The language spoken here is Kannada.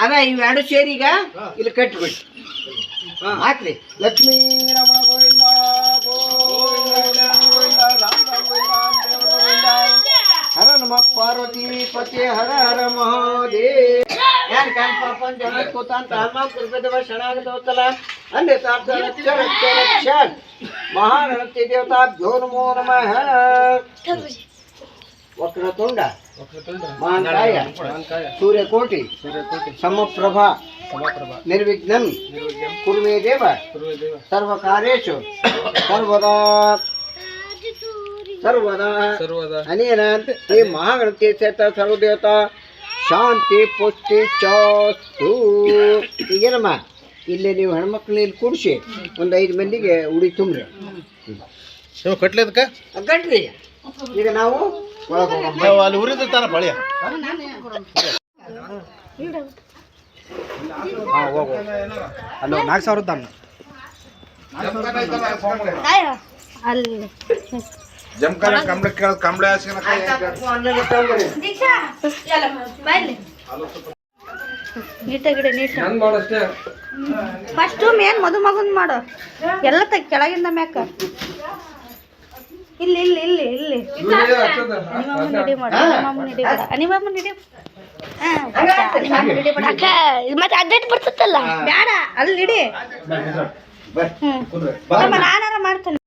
ಅದ ಇವೆರಡು ಸೇರಿ ಈಗ ಇಲ್ಲಿ ಕಟ್ಬಿಡಿ. ಹಾಕ್ರಿ. ಲಕ್ಷ್ಮೀ ರಮಣ ಗೋವಿಂದ ಗೋವಿಂದ ಗೋವಿಂದ ರಾಮ ಗೋವಿಂದ ಹರ ನಮ ಪಾರ್ವತಿ ಪತಿ ಹರ ಹರ ಮಹಾದೇವ. ಯಾರು ಕಾಂಪ ಜಗತ್ಕೋತ ಅಂತ ಹನುಮ ಕೃಪದವ ಶರಣಾಗತವತ್ತಲ್ಲ ಅಂದೆ ತಾಕ್ಷ ಮಹಾಗಣಪತಿ ದೇವತಾಭ್ಯೋ ನಮೋ ನಮಃ. ವಕ್ರತುಂಡ ಮಹಾಕಾಯ ಸೂರ್ಯಕೋಟಿ ಸಮಪ್ರಭಾ ನಿರ್ವಿಘ್ನಂ ಕುರು ಮೇ ದೇವ ಸರ್ವಕಾರ್ಯೇಷು ಸರ್ವದಾ ಅನೇನ ಶ್ರೀ ಮಹಾಗಣಪತಿ ಕ್ಷೇತ್ರ ಸರ್ವದೇವತಾ ಶಾಂತಿ ಪುಷ್ಟಿ ಚಾಸ್ತು. ಈಗೇನಮ್ಮ ಇಲ್ಲೇ ನೀವು ಹೆಣ್ಮಕ್ಳನ್ನ ಇಲ್ಲಿ ಕೂಡಿಸಿ ಒಂದು 5 ಮಂದಿಗೆ ಉಡಿ ತುಂಬ್ರಿ. ಕಟ್ಲೇದಕ್ಕ ಗಟ್ರಿ. ಈಗ ನಾವು ಅಲ್ಲಿ ಉರಿದಿರ್ತಾರ ಬಳಿಯ ಅಲ್ಲೋ 4,000 ದಾನ ಜಮಖಾನೆ ಕಂಬಳ ಕೇಳ ಕಂಬಳ ಫಸ್ಟ್ ಮೇನ್ ಮದುಮಗನ್ ಮಾಡು ಎಲ್ಲ ಕೆಳಗಿಂದ ಮ್ಯಾಕ ಇಲ್ಲಿ ಇಲ್ಲಿ ಇಲ್ಲಿ ಇಲ್ಲಿ ನಿಡಿ ಮಾಡು. ಅನಿಮಮ್ಮ ನಿಡಿ ಮತ್ತೆ ಅಡ್ಡಾಟ್ ಬರ್ತಲ್ಲ ಬೇಡ ಅಲ್ಲಿ ಇಡಿ. ನಾನಾರ ಮಾಡ್ತೇನೆ.